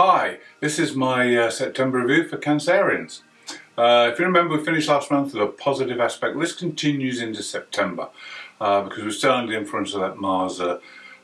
Hi, this is my September review for Cancerians. If you remember, we finished last month with a positive aspect. This continues into September because we're still under the influence of that Mars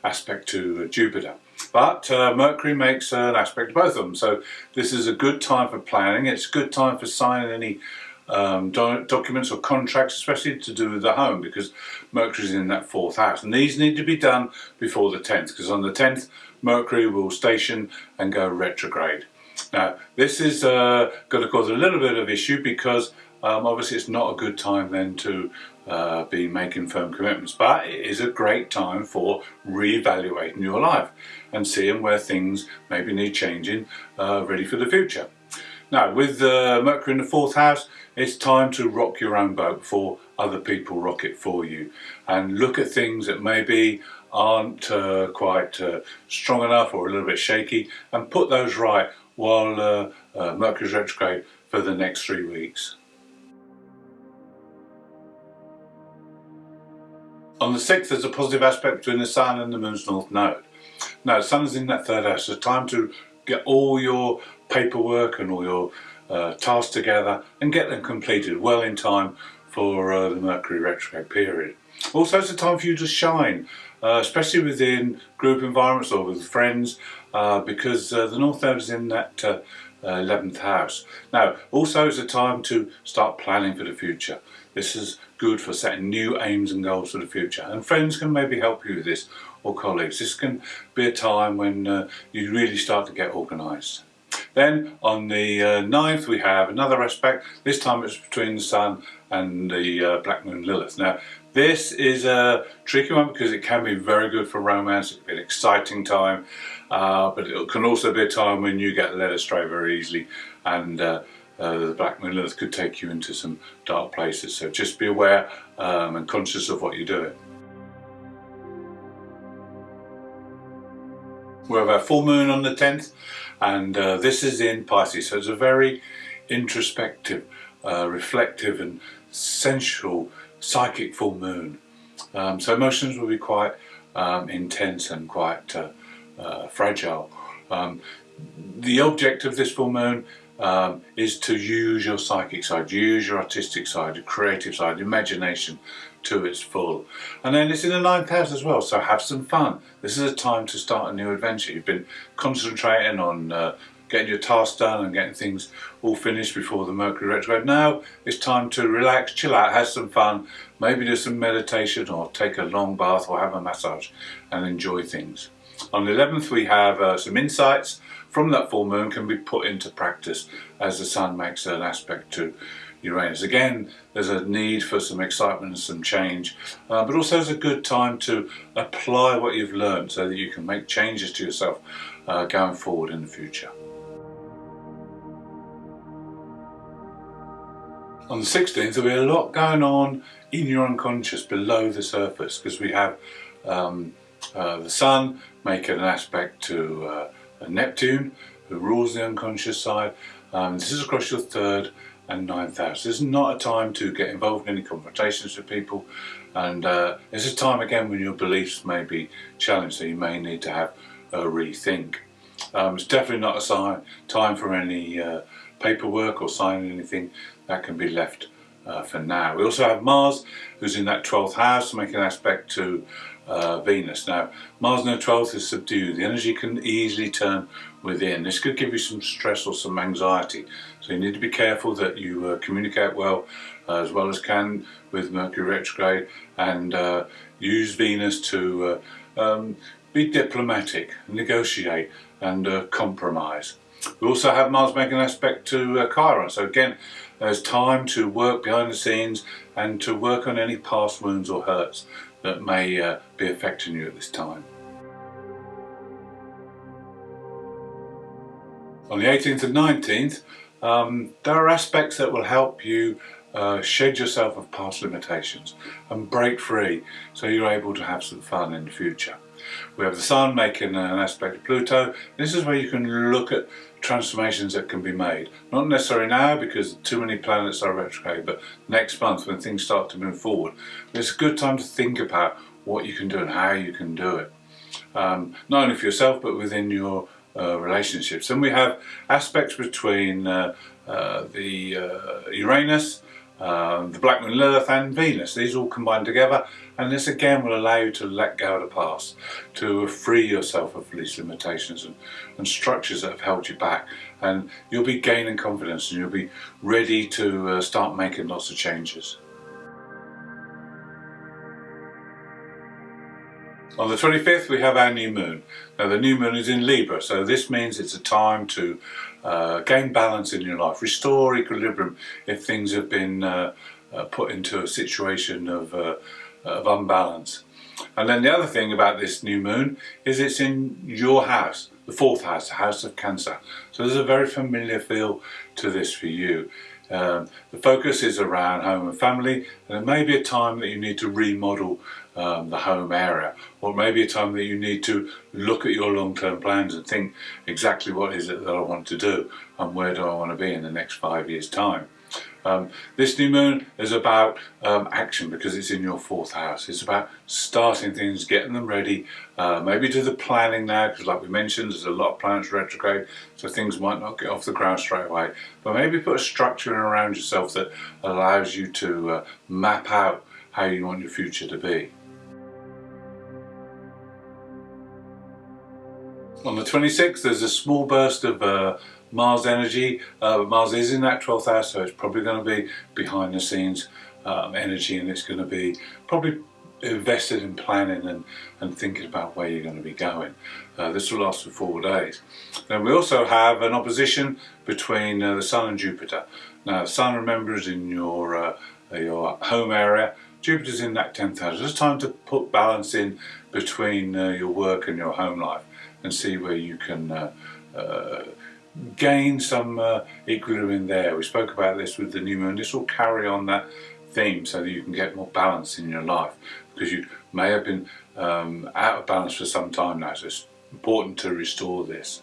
aspect to Jupiter. But Mercury makes an aspect to both of them, so this is a good time for planning. It's a good time for signing any documents or contracts, especially to do with the home, because Mercury's in that fourth house, and these need to be done before the 10th, because on the 10th Mercury will station and go retrograde. Now this is going to cause a little bit of issue because obviously it's not a good time then to be making firm commitments, but it is a great time for re-evaluating your life and seeing where things maybe need changing, ready for the future. Now, with Mercury in the fourth house, it's time to rock your own boat before other people rock it for you, and look at things that maybe aren't quite strong enough or a little bit shaky, and put those right while Mercury's retrograde for the next 3 weeks. On the 6th, there's a positive aspect between the Sun and the Moon's North Node. Now, the Sun is in that third house, so it's time to get all your paperwork and all your tasks together and get them completed well in time for the Mercury retrograde period. Also, it's a time for you to shine, especially within group environments or with friends, because the North Node is in that 11th house. Now, also it's a time to start planning for the future. This is good for setting new aims and goals for the future, and friends can maybe help you with this, or colleagues. This can be a time when you really start to get organised. Then on the 9th we have another aspect. This time it's between the Sun and the Black Moon Lilith. Now this is a tricky one because it can be very good for romance. It can be an exciting time, but it can also be a time when you get led astray very easily, and the Black Moon Lilith could take you into some dark places. So just be aware and conscious of what you're doing. We have our full moon on the 10th, and this is in Pisces, so it's a very introspective, reflective and sensual, psychic full moon. So emotions will be quite intense and quite fragile. The object of this full moon is to use your psychic side, use your artistic side, your creative side, imagination to its full. And then it's in the 9th house as well, so have some fun. This is a time to start a new adventure. You've been concentrating on getting your tasks done and getting things all finished before the Mercury retrograde. Now it's time to relax, chill out, have some fun, maybe do some meditation or take a long bath or have a massage and enjoy things. On the 11th we have some insights from that full moon can be put into practice as the Sun makes an aspect to Uranus. Again, there's a need for some excitement and some change, but also it's a good time to apply what you've learned so that you can make changes to yourself going forward in the future. On the 16th, there'll be a lot going on in your unconscious below the surface, because we have the Sun making an aspect to Neptune, who rules the unconscious side. This is across your 3rd and 9th house. This is not a time to get involved in any confrontations with people, and it's a time again when your beliefs may be challenged, so you may need to have a rethink. It's definitely not a time for any paperwork or signing anything. That can be left for now. We also have Mars, who's in that 12th house, making an aspect to Venus. Now, Mars in the 12th is subdued. The energy can easily turn within. This could give you some stress or some anxiety. So you need to be careful that you communicate well as can with Mercury retrograde, and use Venus to be diplomatic, negotiate and compromise. We also have Mars making an aspect to Chiron. So again, there's time to work behind the scenes and to work on any past wounds or hurts that may be affecting you at this time. On the 18th and 19th, there are aspects that will help you shed yourself of past limitations and break free, so you're able to have some fun in the future. We have the Sun making an aspect to Pluto. This is where you can look at transformations that can be made. Not necessarily now because too many planets are retrograde, but next month when things start to move forward. It's a good time to think about what you can do and how you can do it. Not only for yourself but within your relationships. And we have aspects between Uranus, the Black Moon Lilith and Venus. These all combine together, and this again will allow you to let go of the past, to free yourself of these limitations and structures that have held you back, and you'll be gaining confidence and you'll be ready to start making lots of changes. On the 25th we have our new moon. Now the new moon is in Libra, so this means it's a time to gain balance in your life, restore equilibrium if things have been put into a situation of unbalance. And then the other thing about this new moon is it's in your house, the 4th house, the house of Cancer. So there's a very familiar feel to this for you. The focus is around home and family, and it may be a time that you need to remodel the home area, or maybe a time that you need to look at your long-term plans and think exactly what is it that I want to do and where do I want to be in the next 5 years' time. This new moon is about action because it's in your 4th house. It's about starting things, getting them ready, maybe do the planning now, because like we mentioned, there's a lot of planets retrograde, so things might not get off the ground straight away, but maybe put a structure around yourself that allows you to map out how you want your future to be. On the 26th there's a small burst of Mars energy. Mars is in that 12th house, so it's probably going to be behind the scenes energy, and it's going to be probably invested in planning and thinking about where you're going to be going. This will last for 4 days. Then we also have an opposition between the Sun and Jupiter. Now the Sun, remember, is in your home area. Jupiter's in that 10th house. It's time to put balance in between your work and your home life and see where you can gain some equilibrium there. We spoke about this with the new moon. This will carry on that theme so that you can get more balance in your life, because you may have been out of balance for some time now, so it's important to restore this.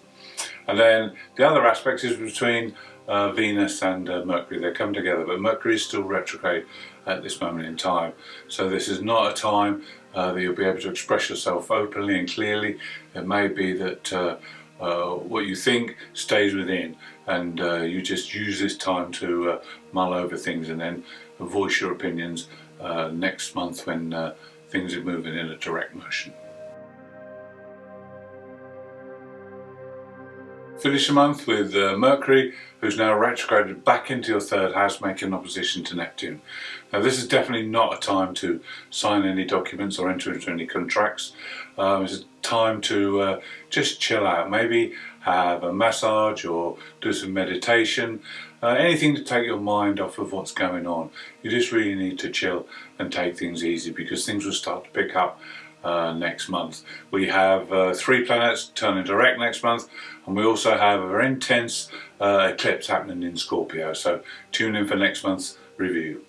And then the other aspect is between Venus and Mercury. They come together, but Mercury is still retrograde at this moment in time, so this is not a time that you'll be able to express yourself openly and clearly. It may be that what you think stays within, and you just use this time to mull over things and then voice your opinions next month when things are moving in a direct motion. Finish the month with Mercury, who's now retrograded back into your 3rd house, making opposition to Neptune. Now this is definitely not a time to sign any documents or enter into any contracts. It's a time to just chill out, maybe have a massage or do some meditation, anything to take your mind off of what's going on. You just really need to chill and take things easy, because things will start to pick up next month. We have 3 planets turning direct next month, and we also have a very intense eclipse happening in Scorpio, so tune in for next month's review.